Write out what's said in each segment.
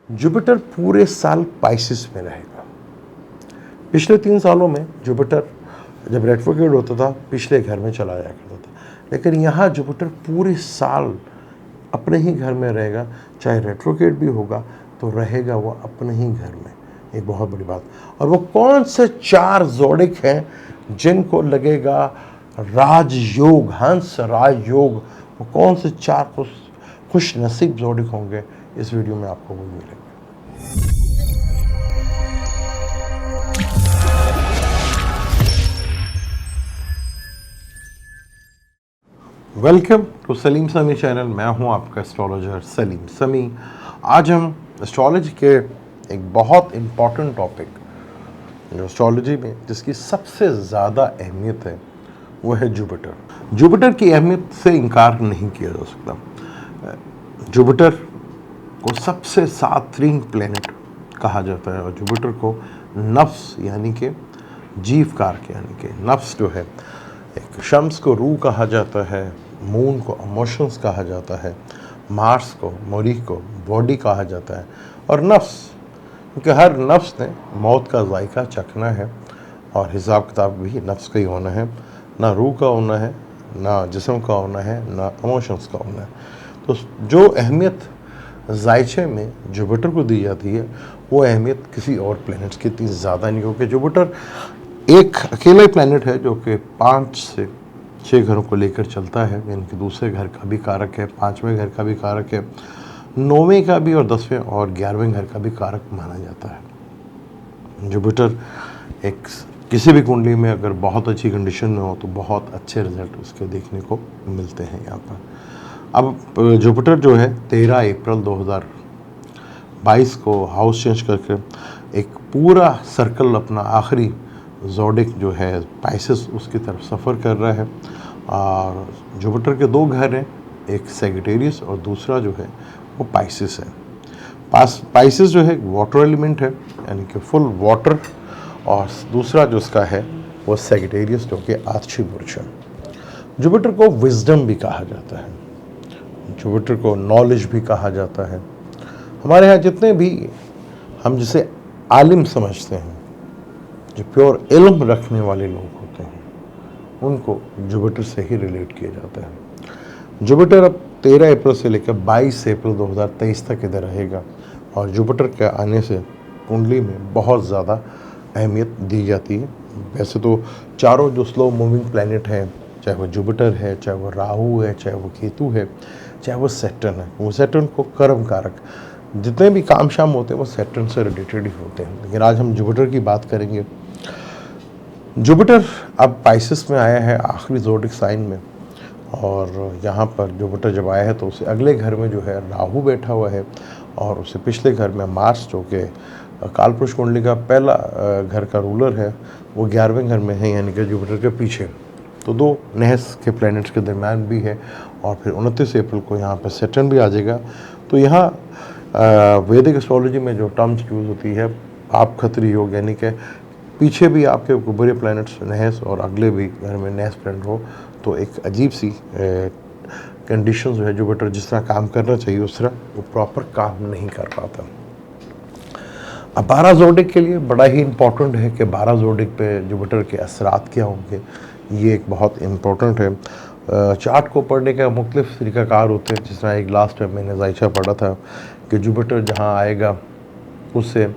Jupiter पूरे साल Pisces में रहेगा। पिछले 3 सालों में जुपिटर जब रेट्रोग्रेड होता था पिछले घर में चला जाया करता था, लेकिन यहाँ जुपिटर पूरे साल अपने ही घर में रहेगा। चाहे रेट्रोग्रेड भी होगा तो रहेगा वो अपने ही घर में। एक बहुत बड़ी बात। और वो कौन से 4 जोडिक हैं जिनको लगेगा राजयोग, हंस राजयोग, वो कौन से 4 खुश नसीब जोडिक होंगे, इस वीडियो में आपको वो मिलेंगे। वेलकम टू सलीम समी चैनल। मैं हूं आपका एस्ट्रोलॉजर सलीम समी। आज हम एस्ट्रोलॉजी के एक बहुत इम्पॉर्टेंट टॉपिक, जो एस्ट्रोलॉजी में जिसकी सबसे ज़्यादा अहमियत है, वो है जुपिटर। जुपिटर की अहमियत से इनकार नहीं किया जा सकता। जुपिटर को सबसे सातरीन प्लेनेट कहा जाता है और जुपिटर को नफ्स यानी कि जीवकारक यानी कि नफ्स जो है, एक शम्स को रूह कहा जाता है, मून को इमोशंस कहा जाता है, मार्स को, मरीख को बॉडी कहा जाता है, और नफ्स क्योंकि हर नफ्स ने मौत का जायका चखना है और हिसाब किताब भी नफ्स का ही होना है। ना रूह का होना है, ना जिस्म का होना है, ना इमोशंस का होना है। तो जो अहमियत जायचे में जुपिटर को दी जाती है, वो अहमियत किसी और प्लैनेट्स की इतनी ज़्यादा नहीं, क्योंकि जुपिटर एक अकेला ही प्लैनेट है जो कि 5 से 6 घरों को लेकर चलता है, यानी कि दूसरे घर का भी कारक है, 5वें घर का भी कारक है, 9वें का भी, और 10वें और 11वें घर का भी कारक माना जाता है। जुपिटर एक किसी भी कुंडली में अगर बहुत अच्छी कंडीशन में हो तो बहुत अच्छे रिजल्ट उसके देखने को मिलते हैं यहाँ पर। अब जुपिटर जो है 13 अप्रैल 2022 को हाउस चेंज करके एक पूरा सर्कल अपना आखिरी जोडिक जो है पाइसेस उसकी तरफ सफ़र कर रहा है। और जुपिटर के 2 घर हैं, एक सैजिटेरियस और दूसरा जो है वो पाइसेस है। पाइसेस जो है वाटर एलिमेंट है, यानी कि फुल वाटर, और दूसरा जो उसका है वो सैजिटेरियस जो कि आर्ची बुर्ज है। जुपिटर को विजडम भी कहा जाता है, जुपिटर को नॉलेज भी कहा जाता है। हमारे यहाँ जितने भी हम जिसे आलिम समझते हैं, जो प्योर इल्म रखने वाले लोग होते हैं, उनको जुपिटर से ही रिलेट किया जाता है। जुपिटर अब 13 अप्रैल से लेकर 22 अप्रैल 2023 तक इधर रहेगा और जुपिटर के आने से कुंडली में बहुत ज़्यादा अहमियत दी जाती है। वैसे तो चारों जो स्लो मूविंग प्लैनेट हैं, चाहे वो जुपिटर है, चाहे वो राहु है, चाहे वो केतु है, चाहे वो सैटर्न है, वो सैटर्न को कर्म कारक, जितने भी काम शाम होते हैं वो सैटर्न से रिलेटेड ही होते हैं। लेकिन आज हम जुपिटर की बात करेंगे। जुपिटर अब पाइसेस में आया है आखिरी जोडिक साइन में, और यहाँ पर जुपिटर जब आया है तो उसे अगले घर में जो है राहु बैठा हुआ है, और उसे पिछले घर में मार्स जो कि कालपुरुष कुंडली का पहला घर का रूलर है, वो 11वें घर में है, यानी कि जुपिटर के पीछे। तो 2 नहस के प्लैनेट्स के दरम्यान भी है, और फिर 29 अप्रैल को यहाँ पर सैटर्न भी आ जाएगा। तो यहाँ वैदिक एस्ट्रोलॉजी में जो टर्म्स यूज़ होती है आप खत्री योग, यानी कि पीछे भी आपके बुरे प्लैनेट्स नहस और अगले भी घर में नहस प्लैनेट हो, तो एक अजीब सी कंडीशन जो है, जुपिटर जिस तरह काम करना चाहिए उस तरह वो प्रॉपर काम नहीं कर पाता। अब 12 जोडिक के लिए बड़ा ही इम्पोर्टेंट है कि 12 जोडिक पे जुपिटर के असरात क्या होंगे, ये एक बहुत इम्पोर्टेंट है। चार्ट को पढ़ने का मुख्तलिफ तरीक़ाकार होते हैं। जिस तरह एक लास्ट टाइम मैंने जायचा पढ़ा था कि जुपिटर जहाँ आएगा उससे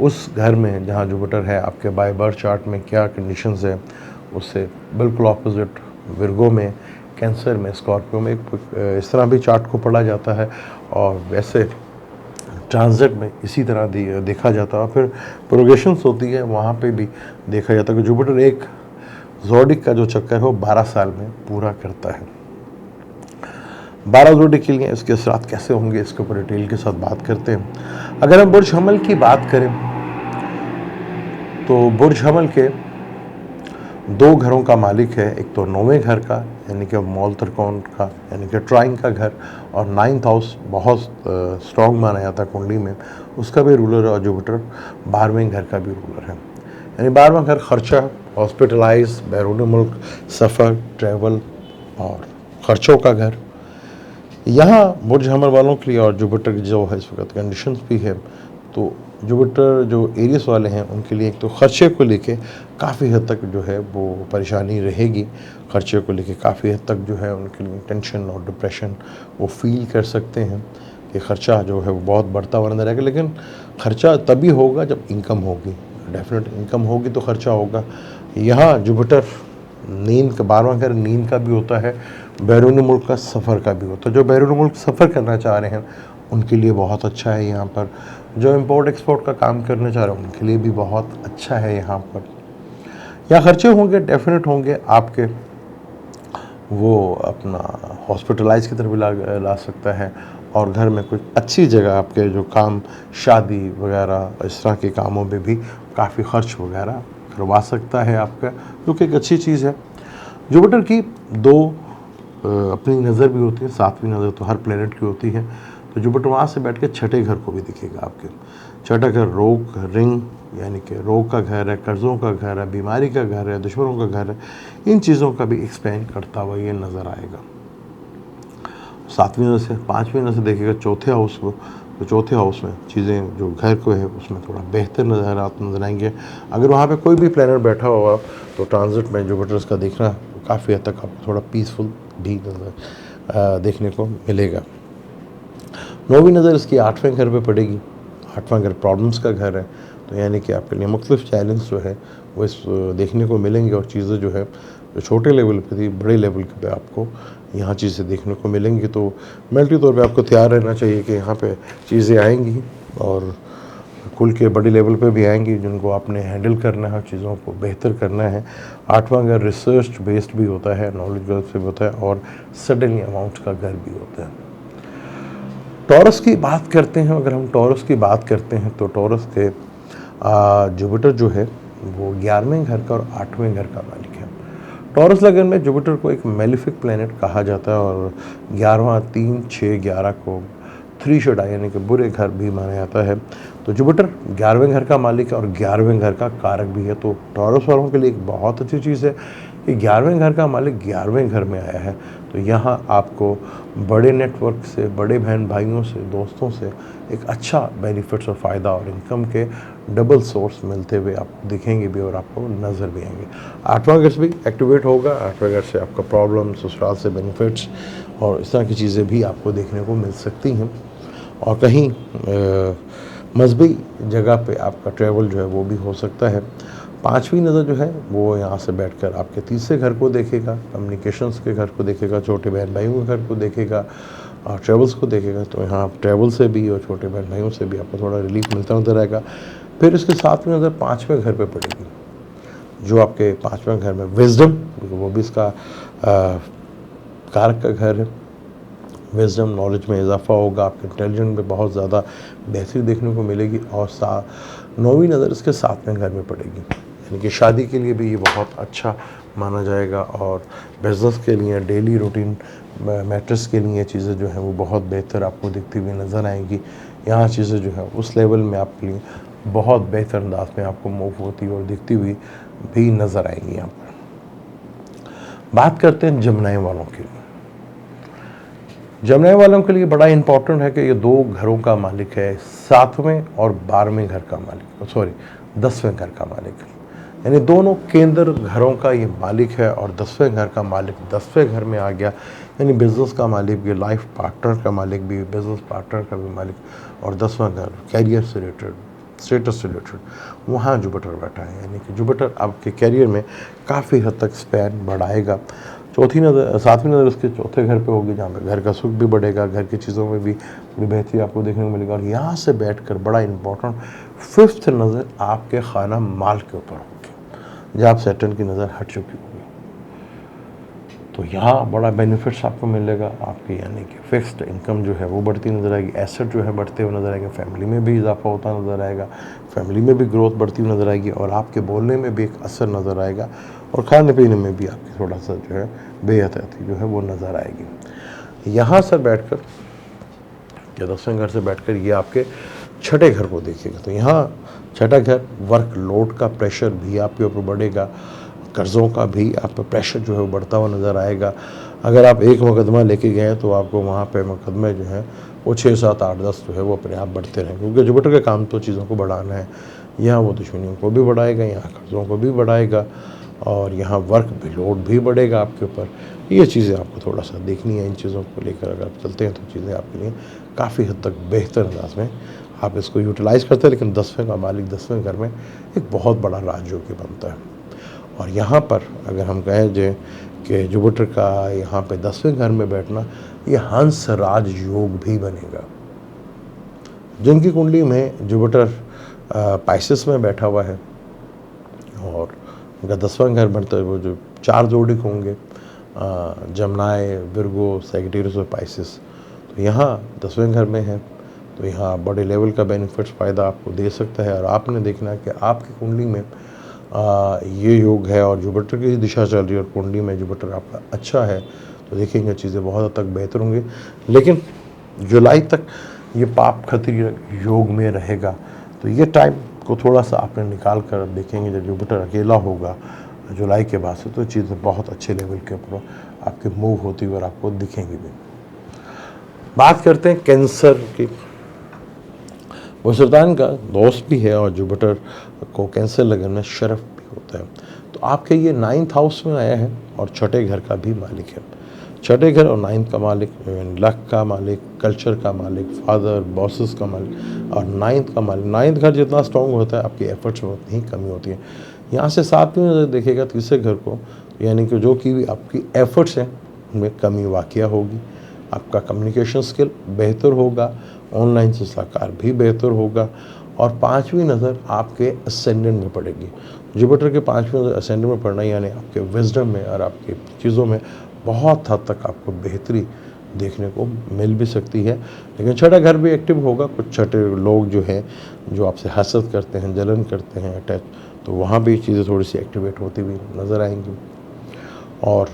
उस घर में जहाँ जुपिटर है आपके बाय बर्थ चार्ट में क्या कंडीशंस है, उससे बिल्कुल ऑपोजिट विर्गो में, कैंसर में, स्कॉर्पियो में, इस तरह भी चार्ट को पढ़ा जाता है। और वैसे ट्रांजिट में इसी तरह देखा जाता है। फिर प्रोग्रेशंस होती है, वहाँ पे भी देखा जाता है कि जुपिटर एक जोडिक का जो चक्कर है वो 12 साल में पूरा करता है। 12 जोडिक के लिए इसके असरात कैसे होंगे, इसके ऊपर डिटेल के साथ बात करते हैं। अगर हम बुर्ज हमल की बात करें तो बुर्ज हमल के 2 घरों का मालिक है। एक तो 9वें घर का, यानी कि मौल त्रिकोण का, यानी कि ट्राइंग का घर, और 9th हाउस बहुत स्ट्रॉन्ग माना जाता है कुंडली में, उसका भी रूलर है। और जुपिटर 12वें घर का भी रूलर है, यानी 12वां घर खर्चा, हॉस्पिटलाइज, बैरून मुल्क, सफ़र, ट्रैवल और ख़र्चों का घर। यहाँ बुर्ज हमर वालों के लिए और जुपिटर की जो है इस वक्त कंडीशंस भी है, तो जुपिटर जो एरियस वाले हैं उनके लिए एक तो ख़र्चे को लेके काफ़ी हद तक जो है वो परेशानी रहेगी। ख़र्चे को लेके काफ़ी हद तक जो है उनके लिए टेंशन और डिप्रेशन वो फील कर सकते हैं कि ख़र्चा जो है वो बहुत बढ़ता हुआ नजर आएगा। लेकिन ख़र्चा तभी होगा जब इनकम होगी, डेफिनेट इनकम होगी तो ख़र्चा होगा। यहाँ जुपिटर नींद का 12वां घर नींद का भी होता है, बैरून मुल्क का सफ़र का भी होता है। जो बैरून मुल्क सफ़र करना चाह रहे हैं उनके लिए बहुत अच्छा है यहाँ पर। जो इंपोर्ट एक्सपोर्ट का काम करना चाह रहे हैं उनके लिए भी बहुत अच्छा है यहाँ पर। यहाँ खर्चे होंगे, डेफिनेट होंगे आपके, वो अपना हॉस्पिटलाइज की तरफ भी ला सकता है और घर में कुछ अच्छी जगह आपके जो काम शादी वगैरह इस तरह के कामों में भी काफ़ी खर्च वगैरह करवा सकता है आपका, जो कि एक अच्छी चीज़ है। जुपिटर की दो अपनी नज़र भी होती है, 7वीं नज़र तो हर प्लेनेट की होती है। तो जुपिटर वहाँ से बैठ के छठे घर को भी दिखेगा आपके। छठा घर रोग रिंग यानी कि रोग का घर है, कर्ज़ों का घर है, बीमारी का घर है, दुश्मनों का घर है, इन चीज़ों का भी एक्सपेंड करता हुआ ये नज़र आएगा। 7वीं नज़र से 5वीं नज़र से देखेगा चौथे हाउस को, तो चौथे हाउस में चीज़ें जो घर को है उसमें थोड़ा बेहतर नज़र आएंगे। अगर वहाँ पे कोई भी प्लैनेट बैठा होगा तो ट्रांजिट में जुपिटर्स का देखना काफ़ी हद तक आपको थोड़ा पीसफुल भी देखने को मिलेगा। 9वीं नज़र इसकी 8वें घर पे पड़ेगी। 8वां घर प्रॉब्लम्स का घर है, तो यानी कि आपके लिए मुख्तलिफ चैलेंज जो है वो इस देखने को मिलेंगे और चीज़ें जो है जो छोटे लेवल पे थी बड़े लेवल पे आपको यहाँ चीज़ें देखने को मिलेंगी। तो मेंटली तौर पे आपको तैयार रहना चाहिए कि यहाँ पे चीज़ें आएंगी और खुल के बड़ी लेवल पे भी आएंगी जिनको आपने हैंडल करना है, चीज़ों को बेहतर करना है। 8वां घर रिसर्च बेस्ड भी होता है, नॉलेज घर से भी होता है और सडनली अमाउंट का घर भी होता है। टॉरस की बात करते हैं, अगर हम टॉरस की बात करते हैं तो टॉरस के जुपिटर जो है वो 11वें घर का और 8वें घर का मालिक है। टॉरस लगन में जुपिटर को एक मेलिफिक प्लैनेट कहा जाता है और 11वां 3, 6, 11 को 3 शोडा यानी कि बुरे घर भी माना जाता है। तो जुपिटर 11वें घर का मालिक है और 11वें घर का कारक भी है। तो टॉरस वालों के लिए एक बहुत अच्छी चीज़ है कि 11वें घर का मालिक 11वें घर में आया है। तो यहाँ आपको बड़े नेटवर्क से, बड़े बहन भाइयों से, दोस्तों से एक अच्छा बेनिफिट्स और फ़ायदा और इनकम के डबल सोर्स मिलते हुए आपको दिखेंगे भी और आपको नज़र भी आएंगे। 8वां घर भी एक्टिवेट होगा। 8वें घर से आपका प्रॉब्लम, ससुराल से बेनिफिट्स और इस तरह की चीज़ें भी आपको देखने को मिल सकती हैं। और कहीं मजहबी जगह पे आपका ट्रैवल जो है वो भी हो सकता है। 5वीं नज़र जो है वो यहाँ से बैठकर आपके तीसरे घर को देखेगा, कम्युनिकेशंस के घर को देखेगा, छोटे बहन भाइयों के घर को देखेगा और ट्रैवल्स को देखेगा। तो यहाँ ट्रैवल से भी और छोटे बहन भाइयों से भी आपको थोड़ा रिलीफ मिलता नजर आएगा। फिर इसके 7वीं नज़र 5वें घर पे पड़ेगी, जो आपके 5वें घर में विजडम, वो भी इसका कारक का घर है। विजडम नॉलेज में इजाफा होगा, आपके इंटेलिजेंट में बहुत ज़्यादा बेहतरी देखने को मिलेगी। और 9वीं नज़र इसके 7वें घर में पड़ेगी, यानी कि शादी के लिए भी ये बहुत अच्छा माना जाएगा और बिज़नेस के लिए, डेली रूटीन मैटर्स के लिए चीज़ें जो हैं वो बहुत बेहतर आपको दिखती हुई नज़र आएंगी। यहाँ चीज़ें जो है उस लेवल में आपके लिए बहुत बेहतर अंदाज में आपको मूव होती और दिखती हुई भी नज़र आएंगी। यहाँ पर बात करते हैं जमनाई वालों के लिए। जमनाई वालों के लिए बड़ा इंपॉर्टेंट है कि ये 2 घरों का मालिक है, 7वें और 12वें घर का मालिक, 10वें घर का मालिक, यानी दोनों केंद्र घरों का ये मालिक है। और 10वें घर का मालिक 10वें घर में आ गया, यानी बिज़नेस का मालिक भी, लाइफ पार्टनर का मालिक भी, बिज़नेस पार्टनर का भी मालिक। और 10वां घर कैरियर से रिलेटेड, स्टेटस से रिलेटेड, वहाँ जुपिटर बैठा है, यानी कि जुपिटर आपके कैरियर में काफ़ी हद तक स्पैन बढ़ाएगा। 7वीं नज़र उसके चौथे घर पे होगी, जहाँ पे घर का सुख भी बढ़ेगा, घर की चीज़ों में भी बेहतरी आपको देखने को मिलेगा। और यहाँ से बैठकर बड़ा इंपॉर्टेंट 5th नज़र आपके खाना माल के ऊपर होगी, जहाँ आप सैटर्न की नज़र हट चुकी होगी। तो यहाँ बड़ा बेनिफिट्स आपको मिलेगा आपकी, यानी कि फिक्स्ड इनकम जो है वो बढ़ती नज़र आएगी, एसेट जो है बढ़ते हुए नज़र आएगा, फैमिली में भी इजाफा होता नज़र आएगा, फैमिली में भी ग्रोथ बढ़ती हुई नज़र आएगी और आपके बोलने में भी एक असर नज़र आएगा और खाने पीने में भी आपकी थोड़ा सा जो है बेहतरी जो है वो नज़र आएगी। यहाँ से बैठकर या 10वें घर से बैठकर ये आपके छठे घर को देखिएगा। तो यहाँ छठा घर वर्क लोड का प्रेशर भी आपके ऊपर बढ़ेगा, कर्ज़ों का भी आप पर प्रेशर जो है वो बढ़ता हुआ नज़र आएगा। अगर आप एक मुकदमा लेके गए हैं तो आपको वहाँ पे मुकदमे जो हैं वो 6, 7, 8, 10 जो है वो अपने आप बढ़ते रहें, क्योंकि जुपिटर का काम तो चीज़ों को बढ़ाना है। यहाँ वो दुश्मनियों को भी बढ़ाएगा, यहाँ कर्ज़ों को भी बढ़ाएगा, और यहाँ वर्क भी लोड भी बढ़ेगा आपके ऊपर। ये चीज़ें आपको थोड़ा सा देखनी है। इन चीज़ों को लेकर अगर आप चलते हैं तो चीज़ें आपके लिए काफ़ी हद तक बेहतर अंदाज में आप इसको यूटिलाइज़ करते हैं। लेकिन 10वें का मालिक 10वें घर में एक बहुत बड़ा राजयोगी बनता है, और यहाँ पर अगर हम कहें जो कि जुपिटर का यहाँ पे 10वें घर में बैठना, ये हंस राज योग भी बनेगा। जिनकी कुंडली में जुपिटर पाइसेस में बैठा हुआ है और उनका 10वां घर बनता है, वो जो 4 जोड़ी होंगे जमनाए, विर्गो, सैगिटेरियस और पाइसेस, तो यहाँ 10वें घर में है, तो यहाँ बड़े लेवल का बेनिफिट्स फ़ायदा आपको दे सकता है। और आपने देखना है कि आपकी कुंडली में ये योग है और जुपिटर की दिशा चल रही है और कुंडली में जुपिटर आपका अच्छा है, तो देखेंगे चीज़ें बहुत हद तक बेहतर होंगी। लेकिन जुलाई तक ये पाप खत्री योग में रहेगा, तो ये टाइम को थोड़ा सा आपने निकाल कर देखेंगे। जब जुपिटर अकेला होगा जुलाई के बाद से, तो चीज़ें बहुत अच्छे लेवल के ऊपर आपके मूव होती हुई और आपको दिखेंगी भी। बात करते हैं कैंसर की। वो शैतान का दोस्त भी है और जुपिटर को कैंसर लगन में शरफ भी होता है, तो आपके ये 9th हाउस में आया है और छठे घर का भी मालिक है। छठे घर और 9th का मालिक, लक का मालिक, कल्चर का मालिक, फादर, बॉसेस का मालिक और 9th का मालिक। 9th घर जितना स्ट्रॉन्ग होता है आपकी एफर्ट्स में उतनी ही कमी होती है। यहाँ से 7वीं नज़र देखेगा तीसरे घर को, यानी कि जो कि आपकी एफर्ट्स हैं उनमें कमी वाक़या होगी। आपका कम्युनिकेशन स्किल बेहतर होगा, ऑनलाइन से सलाहकार भी बेहतर होगा, और 5वीं नज़र आपके असेंडेंट में पड़ेगी। जुपिटर के 5वीं नज़र असेंडेंट में पड़ना यानी आपके विजडम में और आपकी चीज़ों में बहुत हद तक आपको बेहतरी देखने को मिल भी सकती है। लेकिन छठा घर भी एक्टिव होगा। कुछ छठे लोग जो हैं जो आपसे हसद करते हैं, जलन करते हैं, अटैच, तो वहाँ भी चीज़ें थोड़ी सी एक्टिवेट होती हुई नज़र आएंगी। और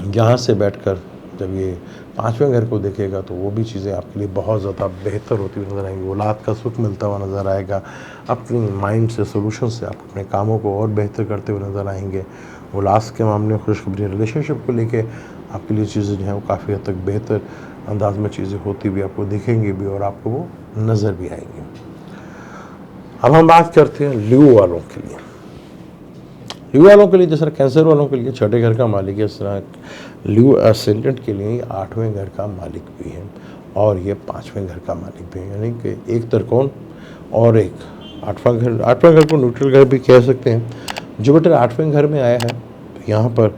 यहाँ से बैठकर जब ये 5वें घर को देखेगा तो वो भी चीज़ें आपके लिए बहुत ज़्यादा बेहतर होती हुई नज़र आएंगी। औलाद का सुख मिलता हुआ नज़र आएगा। अपनी माइंड से, सोल्यूशन से आप अपने कामों को और बेहतर करते हुए नज़र आएंगे। औलाद के मामले में खुशखबरी, रिलेशनशिप को लेके आपके लिए चीज़ें जो हैं वो काफ़ी हद तक बेहतर अंदाज में चीज़ें होती हुई आपको दिखेंगी भी और आपको वो नज़र भी आएंगी। अब हम बात करते हैं ल्यू वालों के लिए। ल्यू वालों के लिए, जिस तरह कैंसर वालों के लिए छठे घर का मालिक है, इस तरह ल्यू असेंडेंट के लिए 8वें घर का मालिक भी है और ये 5वें घर का मालिक भी है। यानी कि एक त्रिकोण और एक 8वां घर। 8वां घर को न्यूट्रल घर भी कह सकते हैं। जुपिटर 8वें घर में आया है, तो यहाँ पर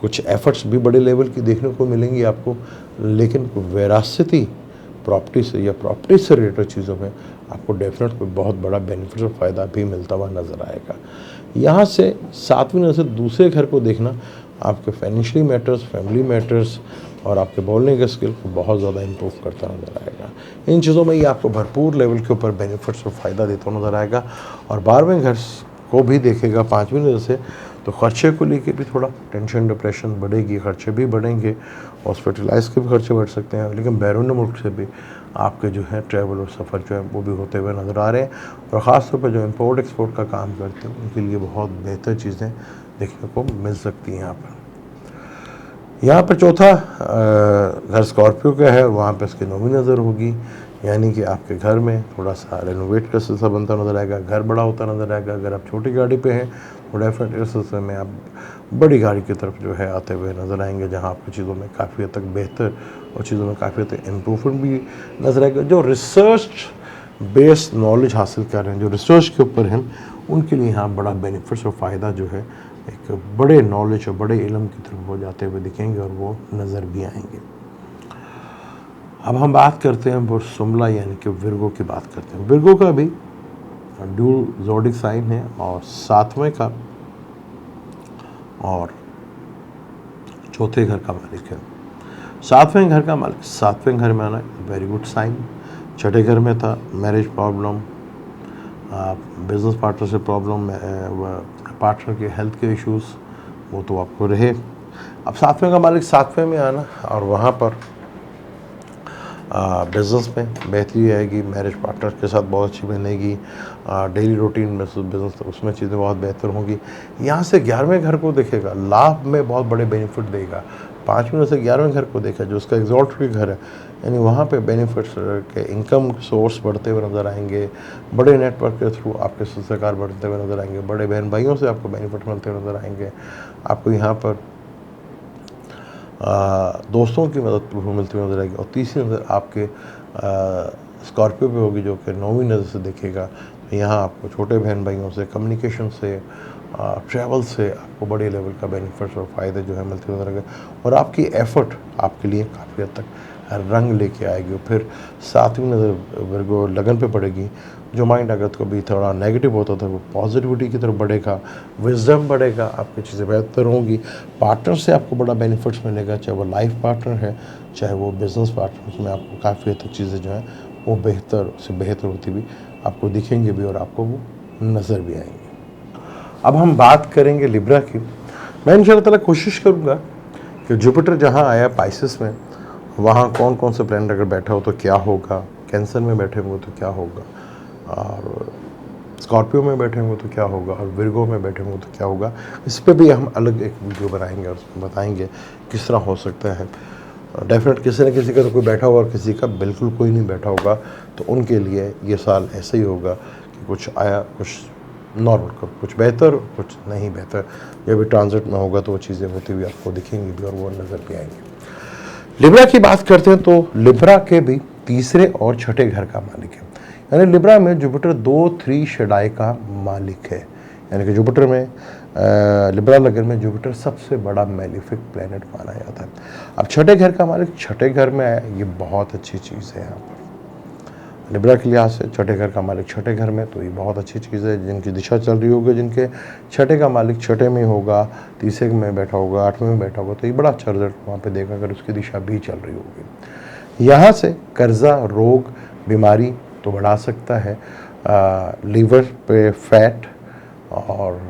कुछ एफर्ट्स भी बड़े लेवल की देखने को मिलेंगी आपको, लेकिन विरासती प्रॉपर्टी से या प्रॉपर्टी से रिलेटेड चीज़ों में आपको डेफिनेट कोई बहुत बड़ा बेनिफिट और फ़ायदा भी मिलता हुआ नज़र आएगा। यहाँ से 7वीं नज़र दूसरे घर को देखना आपके फाइनेंशियली मैटर्स, फैमिली मैटर्स और आपके बोलने के स्किल को बहुत ज़्यादा इम्प्रूव करता नज़र आएगा। इन चीज़ों में ये आपको भरपूर लेवल के ऊपर बेनिफिट्स और फ़ायदा देता नज़र आएगा। और 12वें घर को भी देखेगा 5वीं नज़र से, तो खर्चे को लेके भी थोड़ा टेंशन, डिप्रेशन बढ़ेगी, खर्चे भी बढ़ेंगे, हॉस्पिटलाइज के भी खर्चे बढ़ सकते हैं। लेकिन बैरून मुल्क से भी आपके जो है ट्रैवल और सफ़र जो है वो भी होते हुए नज़र आ रहे हैं। और ख़ास तौर पर जो इम्पोर्ट एक्सपोर्ट का काम करते हैं उनके लिए बहुत बेहतर चीज़ें देखने को मिल सकती हैं। यहाँ पर चौथा घर स्कॉर्पियो का है, वहाँ पर इसकी 9वीं नज़र होगी, यानी कि आपके घर में थोड़ा सा रेनोवेट का सिलसिला बनता नज़र आएगा, घर बड़ा होता नज़र आएगा। अगर आप छोटी गाड़ी पे हैं तो डेफिनेटली इस सिलसिले में आप बड़ी गाड़ी की तरफ जो है आते हुए नज़र आएंगे, जहाँ आपकी चीज़ों में काफ़ी हद तक बेहतर और चीज़ों में काफ़ी हद तक इम्प्रूवमेंट भी नज़र आएगा। जो रिसर्च बेस्ड नॉलेज हासिल कर रहे हैं, जो रिसर्च के ऊपर हैं, उनके लिए यहाँ बड़ा बेनिफिट्स और फ़ायदा जो है एक बड़े नॉलेज और बड़े इल्म की तरफ हो जाते हुए दिखेंगे और वो नज़र भी आएंगे। अब हम बात करते हैं बुरसुमला यानी कि विर्गो की बात करते हैं। विर्गो का भी ड्यूल ज़ोडिक साइन है और 7वें का और चौथे घर का मालिक है। 7वें घर का मालिक 7वें घर में आना वेरी गुड साइन। छठे घर में था मैरिज प्रॉब्लम, बिजनेस पार्टनर से प्रॉब्लम, पार्टनर के हेल्थ के इश्यूज़, वो तो आपको रहे। अब 7वें का मालिक 7वें में आना और वहाँ पर बिज़नेस में बेहतरी आएगी, मैरिज पार्टनर के साथ बहुत अच्छी बनेगी, डेली रूटीन में बिज़नेस उसमें चीज़ें बहुत बेहतर होंगी। यहाँ से 11वें घर को देखेगा, लाभ में बहुत बड़े बेनिफिट देगा। 5वें से 11वें घर को देखा जो उसका एग्जॉल्टेड घर है, यानी वहाँ पे बेनिफिट्स के इनकम सोर्स बढ़ते हुए नज़र आएंगे। बड़े नेटवर्क के थ्रू आपके सरकार बढ़ते हुए नज़र आएंगे। बड़े बहन भाइयों से आपको बेनिफिट मिलते हुए नज़र आएंगे। आपको यहाँ पर दोस्तों की मदद मिलती हुई नजर आएगी। और तीसरी नज़र आपके स्कॉर्पियो पे होगी जो कि 9वीं नज़र से देखेगा। तो यहाँ आपको छोटे बहन भाइयों से, कम्युनिकेशन से, ट्रैवल से आपको बड़े लेवल का बेनिफिट्स और फ़ायदे जो है मिलते हुए नजर आएंगे। और आपकी एफर्ट आपके लिए काफ़ी हद तक रंग लेके आएगी। और फिर 7वीं नज़र वर्गो लगन पे पड़ेगी। जो माइंड अगर कभी थोड़ा नेगेटिव होता था वो पॉजिटिविटी की तरफ बढ़ेगा, विजडम बढ़ेगा, आपकी चीज़ें बेहतर होंगी। पार्टनर से आपको बड़ा बेनिफिट्स मिलेगा, चाहे वो लाइफ पार्टनर है, चाहे वो बिजनेस पार्टनर, उसमें आपको काफ़ी हद तक चीज़ें जो हैं वो बेहतर से बेहतर होती हुई आपको दिखेंगे भी और आपको वो नज़र भी आएंगे। अब हम बात करेंगे लिब्रा की। मैं इंशाअल्लाह ताला कोशिश करूँगा कि जुपिटर जहाँ आया पाइसेस में, वहाँ कौन कौन से प्लैनेट अगर बैठा हो तो क्या होगा, कैंसर में बैठे होंगे तो क्या होगा, और स्कॉर्पियो में बैठे होंगे तो क्या होगा, और विर्गो में बैठे होंगे तो क्या होगा। इस पर भी हम अलग एक वीडियो बनाएंगे और उसमें बताएंगे किस तरह हो सकता है। डेफिनेट किसी न किसी का तो कोई बैठा होगा और किसी का बिल्कुल कोई नहीं बैठा होगा। तो उनके लिए ये साल ऐसे ही होगा कि कुछ आया, कुछ नॉर्मल, कुछ बेहतर, कुछ नहीं बेहतर। जब भी ट्रांजिट में होगा तो वो चीज़ें होती हुई आपको दिखेंगी भी और वो नज़र भी आएंगी। लिब्रा की बात करते हैं तो लिब्रा के भी तीसरे और छठे घर का मालिक है। यानी लिब्रा में जुपिटर 2-3 शडाई का मालिक है। यानी कि जुपिटर में लिब्रा लगन में जुपिटर सबसे बड़ा मेलिफिक प्लैनेट माना जाता है। अब छठे घर का मालिक छठे घर में है, ये बहुत अच्छी चीज़ है। यहाँ पर लिब्रा के लिहाज से छठे घर का मालिक छठे घर में, तो ये बहुत अच्छी चीज़ है। जिनकी दिशा चल रही होगी, जिनके छठे का मालिक छठे में होगा, तीसरे में बैठा होगा, 8वें में बैठा होगा, तो ये बड़ा अच्छा रिजल्ट वहाँ पे देगा अगर उसकी दिशा भी चल रही होगी। यहाँ से कर्जा, रोग, बीमारी तो बढ़ा सकता है। लीवर पे फैट और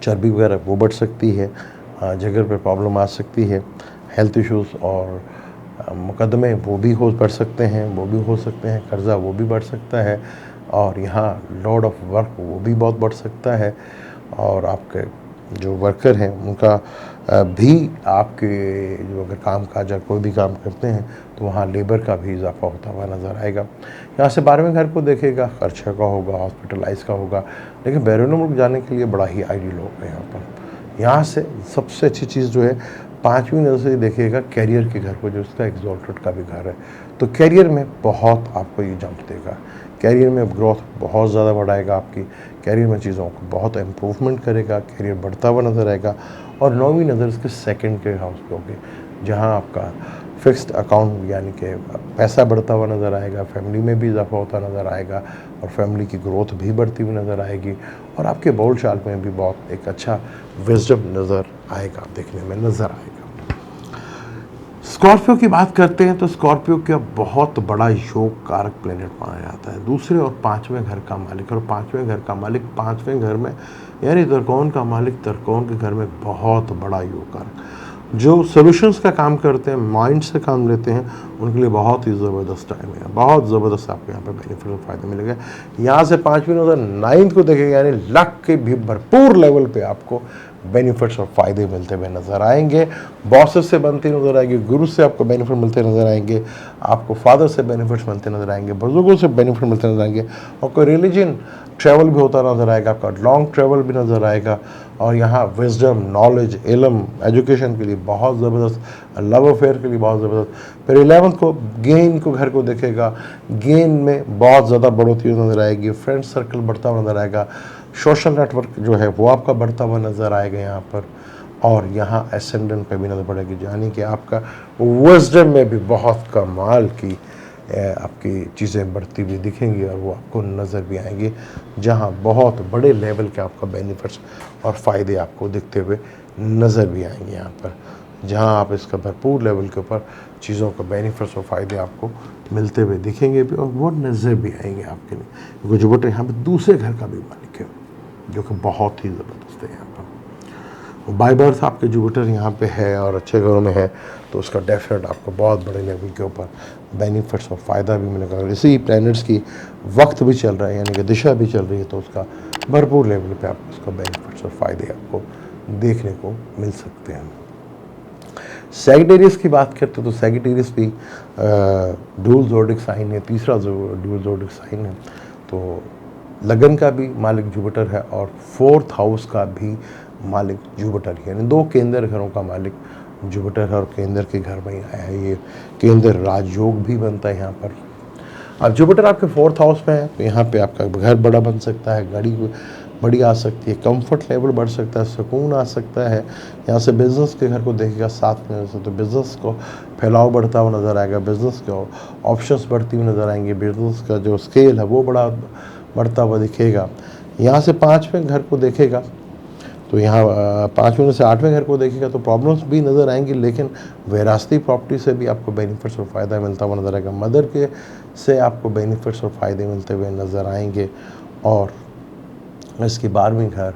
चर्बी वगैरह वो बढ़ सकती है। जिगर पे प्रॉब्लम आ सकती है। हेल्थ इश्यूज़ और मुकदमे वो भी बढ़ सकते हैं, वो भी हो सकते हैं। कर्जा वो भी बढ़ सकता है। और यहाँ लोड ऑफ वर्क वो भी बहुत बढ़ सकता है। और आपके जो वर्कर हैं उनका भी, आपके जो अगर काम काज या कोई भी काम करते हैं तो वहाँ लेबर का भी इजाफा होता हुआ नज़र आएगा। यहाँ से 12वें घर को देखेगा, खर्चे का होगा, हॉस्पिटलाइज का होगा। लेकिन बैरून मुल्क जाने के लिए बड़ा ही आइडियल होगा यहाँ पर। यहाँ से सबसे अच्छी चीज़ जो है 5वीं नज़र से देखिएगा कैरियर के घर को, जो उसका एग्जॉल्टेड का भी घर है। तो कैरियर में बहुत आपको ये जंप देगा। कैरियर में ग्रोथ बहुत ज़्यादा बढ़ाएगा आपकी। कैरियर में चीज़ों को बहुत इम्प्रूवमेंट करेगा। कैरियर बढ़ता हुआ नज़र आएगा। और 9वीं नज़र इसके सेकंड के हाउस पे होगी, जहाँ आपका फिक्स्ड अकाउंट यानी कि पैसा बढ़ता हुआ नज़र आएगा। फैमिली में भी इजाफा होता नज़र आएगा और फैमिली की ग्रोथ भी बढ़ती हुई नज़र आएगी। और आपके बोल चाल में भी बहुत एक अच्छा विजडम नज़र आएगा, देखने में नज़र आएगा। स्कॉर्पियो की बात करते हैं तो स्कॉर्पियो का बहुत बड़ा योग कारक प्लेनेट माना जाता है। दूसरे और 5वें घर का मालिक, और 5वें घर का मालिक 5वें घर में, यानी त्रिकोण का मालिक त्रिकोण के घर में बहुत बड़ा योग कारक। जो सॉल्यूशंस का काम करते हैं, माइंड से काम लेते हैं, उनके लिए बहुत ही ज़बरदस्त टाइम है। बहुत ज़बरदस्त आपको यहाँ पे बेनिफिट और फायदे मिलेंगे। यहाँ से 5वीं नज़र 9th को देखेगा, यानी लक के भी भरपूर लेवल पे आपको बेनिफिट्स और फ़ायदे मिलते हुए नज़र आएंगे। बॉसेस से बनती नज़र आएगी, गुरु से आपको बेनिफिट मिलते नज़र आएंगे, आपको फादर से बेनिफिट्स मिलते नज़र आएंगे, बुजुर्गों से बेनिफिट मिलते नज़र आएंगे। और कोई रिलीजन ट्रैवल भी होता नज़र आएगा, आपका लॉन्ग ट्रैवल भी नज़र आएगा। और यहाँ विजडम, नॉलेज, इल्म, एजुकेशन के लिए बहुत ज़बरदस्त, लव अफेयर के लिए बहुत ज़बरदस्त। फिर 11th को गेन को घर को देखेगा, गेन में बहुत ज़्यादा बढ़ोतरी नज़र आएगी। फ्रेंड सर्कल बढ़ता हुआ नज़र आएगा। सोशल नेटवर्क जो है वो आपका बढ़ता हुआ नज़र आएगा यहाँ पर। और यहाँ एसेंडेंट पे भी नज़र पड़ेगी, यानी कि आपका विजडम में भी बहुत कमाल की आपकी चीज़ें बढ़ती हुई दिखेंगी और वो आपको नज़र भी आएंगी, जहाँ बहुत बड़े लेवल के आपका बेनिफिट्स और फ़ायदे आपको दिखते हुए नज़र भी आएंगे यहाँ पर, जहाँ आप इसका भरपूर लेवल के ऊपर चीज़ों का बेनिफिट्स और फ़ायदे आपको मिलते हुए दिखेंगे भी और वो नज़र भी आएंगे आपके लिए। क्योंकि जुपिटर यहाँ पर दूसरे घर का भी मालिक है, जो कि बहुत ही ज़बरदस्त है। यहाँ पर बाय बर्थ आपके जुपिटर यहाँ पे है और अच्छे घरों में है, तो उसका डेफिनेट आपको बहुत बड़े लेवल के ऊपर बेनिफिट्स और फ़ायदा भी मिलेगा। अगर इसी प्लैनेट्स की वक्त भी चल रहा है, यानी कि दिशा भी चल रही है, तो उसका भरपूर लेवल पे आपको उसका बेनिफिट्स और फ़ायदे आपको देखने को मिल सकते हैं। सैजिटेरियस की बात करते तो सैजिटेरियस भी ड्यूल ज़ोडिक साइन है, तीसरा ड्यूल ज़ोडिक साइन है। तो लगन का भी मालिक जुपिटर है और 4th हाउस का भी मालिक जुपिटर है, यानी 2 केंद्र घरों का मालिक जुपिटर है और केंद्र के घर में ही आया है। ये केंद्र राजयोग भी बनता है यहाँ पर। अब जुपिटर आपके 4th हाउस में है तो यहाँ पे आपका घर बड़ा बन सकता है, गाड़ी बड़ी आ सकती है, कंफर्ट लेवल बढ़ सकता है, सुकून आ सकता है। यहाँ से बिज़नेस के घर को देखेगा 7 में से तो बिज़नेस को फैलाव बढ़ता हुआ नज़र आएगा, बिज़नेस के ऑप्शंस बढ़ती हुई नज़र आएंगे, बिज़नेस का जो स्केल है वो बढ़ता हुआ दिखेगा। यहाँ से 5वें घर को देखेगा तो यहाँ 5वें से 8वें घर को देखेगा तो प्रॉब्लम्स भी नज़र आएंगी, लेकिन विरासती प्रॉपर्टी से भी आपको बेनिफिट्स और फ़ायदा मिलता हुआ नज़र आएगा। मदर के से आपको बेनिफिट्स और फ़ायदे मिलते हुए नज़र आएंगे। और इसकी 12वीं घर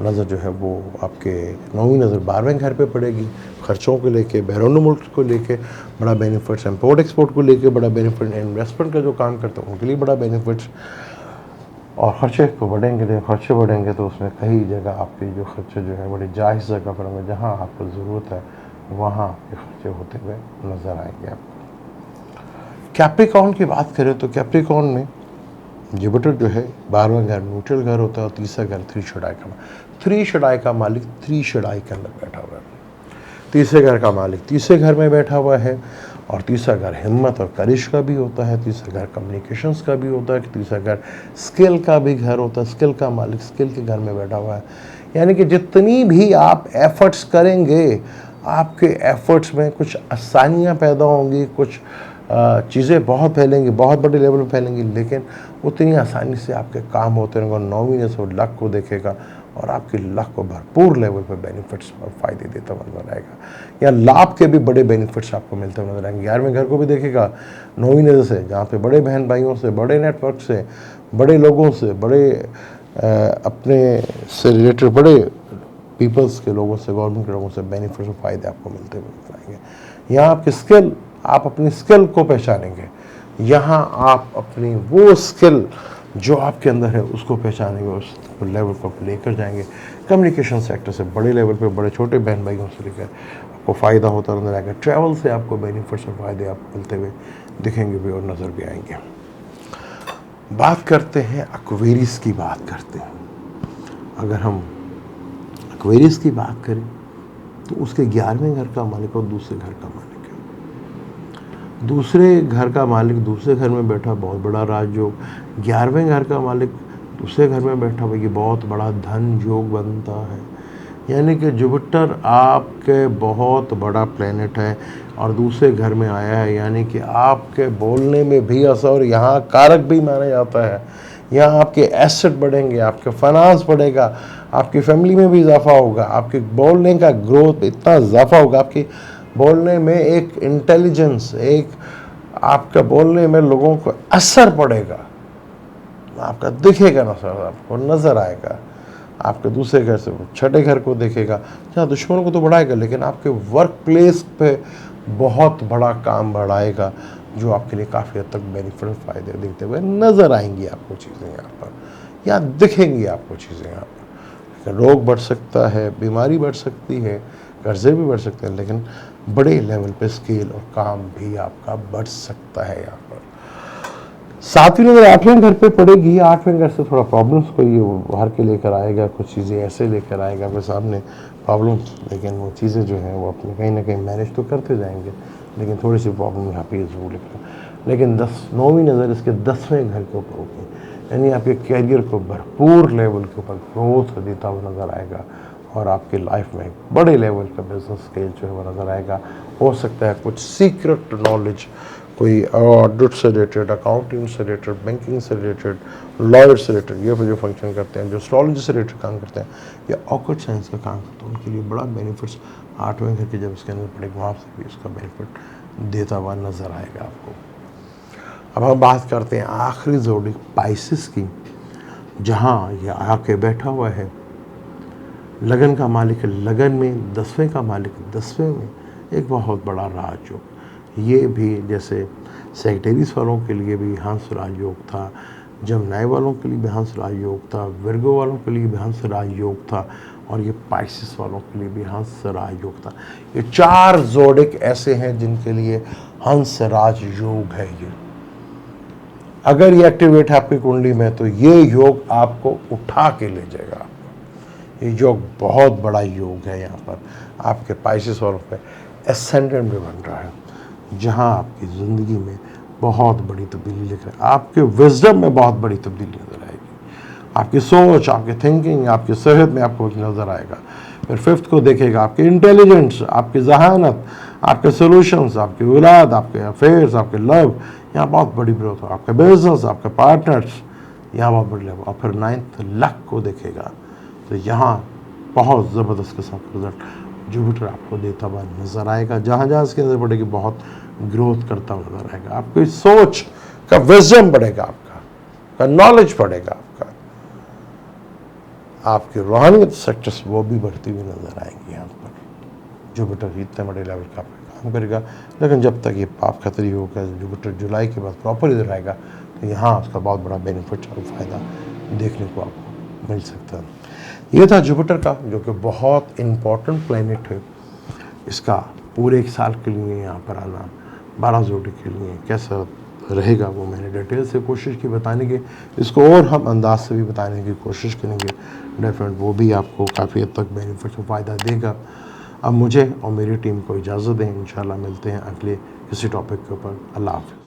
नज़र जो है वो आपके 9वीं नज़र 12वें घर पे पड़ेगी। खर्चों को लेके, बैरून मुल्क को लेके बड़ा बेनिफिट्स, इम्पोर्ट एक्सपोर्ट को लेके बड़ा बेनिफिट, इन्वेस्टमेंट का जो काम करते हैं उनके लिए बड़ा बेनिफिट्स। और ख़र्चे को बढ़ेंगे, खर्चे बढ़ेंगे तो उसमें कई जगह आपके जो खर्चे जो है बड़ी जायज़ जगह पर होंगे, जहाँ आपको ज़रूरत है वहाँ आपके खर्चे होते हुए नज़र आएंगे आपको। कैप्रिकॉर्न की बात करें तो कैप्रिकॉर्न में जुपिटर जो है 12वां घर न्यूट्रल घर होता है और तीसरा घर 3 शडाई का मालिक 3 शडाई के अंदर बैठा हुआ है। तीसरे घर का मालिक तीसरे घर में बैठा हुआ है और तीसरा घर हिम्मत और करिश का भी होता है, तीसरा घर कम्युनिकेशंस का भी होता है, तीसरा घर स्किल का भी घर होता है, स्किल का मालिक स्किल के घर में बैठा हुआ है। यानी कि जितनी भी आप एफर्ट्स करेंगे आपके एफर्ट्स में कुछ आसानियाँ पैदा होंगी, कुछ चीज़ें बहुत फैलेंगी, बहुत बड़े लेवल पर फैलेंगी, लेकिन उतनी आसानी से आपके काम होते रहेंगे। 9वीं से वो लक को देखेगा और आपके लक को भरपूर लेवल पर बेनिफिट्स और फ़ायदे देता हुआ नजर आएगा। या लाभ के भी बड़े बेनिफिट्स आपको मिलते हुए नजर आएंगे। 11वें घर को भी देखेगा 9वीं नज़र से, जहाँ पे बड़े बहन भाइयों से, बड़े नेटवर्क से, बड़े लोगों से, बड़े अपने से रिलेटेड बड़े पीपल्स के लोगों से, गवर्नमेंट के लोगों से बेनिफिट्स और फ़ायदे आपको मिलते हुए नजर आएंगे। यहाँ आपकी स्किल, आप अपनी स्किल को पहचानेंगे। यहाँ आप अपनी वो स्किल जो आपके अंदर है उसको पहचानेंगे, उस लेवल को लेकर जाएंगे। कम्युनिकेशन सेक्टर से बड़े लेवल पे, बड़े छोटे बहन भाइयों से लेकर आपको फ़ायदा होता नजर आएगा। ट्रैवल से आपको बेनिफिट्स और फ़ायदे आपको मिलते हुए दिखेंगे भी और नज़र भी आएंगे। बात करते हैं एक्वेरियस की बात करते हैं। अगर हम एक्वेरियस की बात करें तो उसके 11वें घर का मालिक और दूसरे घर का मालिक है। दूसरे घर का मालिक दूसरे घर में बैठा, बहुत बड़ा राजयोग। 11वें घर का मालिक दूसरे घर में बैठा हुआ, ये बहुत बड़ा धन योग बनता है। यानी कि जुपिटर आपके बहुत बड़ा प्लेनेट है और दूसरे घर में आया है, यानी कि आपके बोलने में भी असर, यहाँ कारक भी माना जाता है। यहाँ आपके एसेट बढ़ेंगे, आपके फाइनेंस बढ़ेगा, आपकी फैमिली में भी इजाफा होगा, आपके बोलने का ग्रोथ इतना इजाफा होगा, आपकी बोलने में एक इंटेलिजेंस, एक आपका बोलने में लोगों को असर पड़ेगा, आपका दिखेगा ना सर, आपको नज़र आएगा। आपके दूसरे घर से वो 6ठे घर को देखेगा, जहाँ दुश्मनों को तो बढ़ाएगा, लेकिन आपके वर्क प्लेस पे बहुत बड़ा काम बढ़ाएगा, जो आपके लिए काफ़ी हद तक बेनिफिट फ़ायदे देते हुए नज़र आएंगी आपको चीज़ें यहाँ पर, या दिखेंगी आपको चीज़ें यहाँ पर। रोग बढ़ सकता है, बीमारी बढ़ सकती है, कर्जे भी बढ़ सकते हैं, लेकिन बड़े लेवल पे स्केल और काम भी आपका बढ़ सकता है यहाँ पर। 7वीं नज़र 8वें घर पे पड़ेगी। 8वें घर से थोड़ा प्रॉब्लम्स को ये बाहर के लेकर आएगा, कुछ चीज़ें ऐसे लेकर आएगा आपके सामने प्रॉब्लम्स, लेकिन वो चीज़ें जो हैं वो अपने कहीं ना कहीं मैनेज तो करते जाएंगे, लेकिन थोड़ी सी प्रॉब्लम यहाँ पे ज़रूर लेकर। लेकिन 9वीं नज़र इसके 10वें घर के ऊपर होगी, यानी आपके कैरियर को भरपूर लेवल के ऊपर ग्रोथ देता हुआ नज़र आएगा और आपकी लाइफ में बड़े लेवल का बिजनेस स्केल जो है वो नज़र आएगा। हो सकता है कुछ सीक्रेट नॉलेज, कोई ऑडिट से रिलेटेड, अकाउंटिंग से रिलेटेड, बैंकिंग से रिलेटेड, लॉयर से रिलेटेड, ये जो फंक्शन करते हैं, जो एस्ट्रोलॉजी से रिलेटेड काम करते हैं या ऑकल्ट साइंस का काम करते हैं, उनके लिए बड़ा बेनिफिट्स 8वें घर के जब इसके अंदर पड़ेगा वहाँ से भी उसका बेनिफिट देता हुआ नज़र आएगा आपको। अब हम बात करते हैं आखिरी जोड़ी पाइसिस की, जहाँ ये आके बैठा हुआ है। लगन का मालिक है, लगन में 10वें का मालिक, 10वें में एक बहुत बड़ा राजयोग। ये भी जैसे सेक्रेटरीज वालों के लिए भी हंस राजयोग था, जमनाई वालों के लिए भी हंस राजयोग था, विर्गो वालों के लिए भी हंस राजयोग था, और ये पाइसिस वालों के लिए भी हंस राजयोग था। ये 4 जोडिक ऐसे हैं जिनके लिए हंस राजयोग है। ये अगर ये एक्टिवेट है आपकी कुंडली में तो ये योग आपको उठा के ले जाएगा। ये योग बहुत बड़ा योग है। यहाँ पर आपके पाइसिस वालों पे एसेंडेंट में बन रहा है, जहाँ आपकी ज़िंदगी में बहुत बड़ी तब्दीली लेकर, आपके विजडम में बहुत बड़ी तब्दीली नजर आएगी। आपकी सोच, आपकी थिंकिंग, आपकी सेहत में आपको नज़र आएगा। फिर 5th को देखेगा आपकी इंटेलिजेंस, आपकी जहानत, आपके सोल्यूशंस, आपकी औलाद, आपके अफेयर्स, आपके लव, यहाँ बहुत बड़ी ग्रोथ हो। आपका बिजनेस, आपके पार्टनर्स, यहाँ बहुत बड़ी लव। और फिर 9th लक को देखेगा तो यहाँ बहुत ज़बरदस्त किस्म का रिजल्ट जुपिटर आपको देता हुआ नज़र आएगा। जहाँ जहाँ इसकी नज़र पड़ेगी बहुत ग्रोथ करता हुआ नज़र आएगा। आपकी सोच का विजडम बढ़ेगा, आपका नॉलेज बढ़ेगा, आपकी रूहानियत सेक्टर्स वो भी बढ़ती हुई नज़र आएंगी। यहाँ पर जुपिटर इतने बड़े लेवल का काम करेगा। लेकिन जब तक ये पाप खतरी होगा, जुपिटर जुलाई के बाद प्रॉपर इधर आएगा तो यहाँ उसका बहुत बड़ा बेनिफिट और फ़ायदा देखने को आपको मिल सकता है। ये था जुपिटर का, जो कि बहुत इम्पॉर्टेंट प्लैनेट है। इसका पूरे 1 साल के लिए यहाँ पर आना 12 जोड़ी के लिए कैसा रहेगा वो मैंने डिटेल से कोशिश की बताने की। इसको और हम अंदाज से भी बताने की कोशिश करेंगे। डेफिनेट वो भी आपको काफ़ी हद तक बेनिफिट और फ़ायदा देगा। अब मुझे और मेरी टीम को इजाज़त दें। इंशाल्लाह मिलते हैं अगले किसी टॉपिक के ऊपर। अल्लाह हाफ़िज़।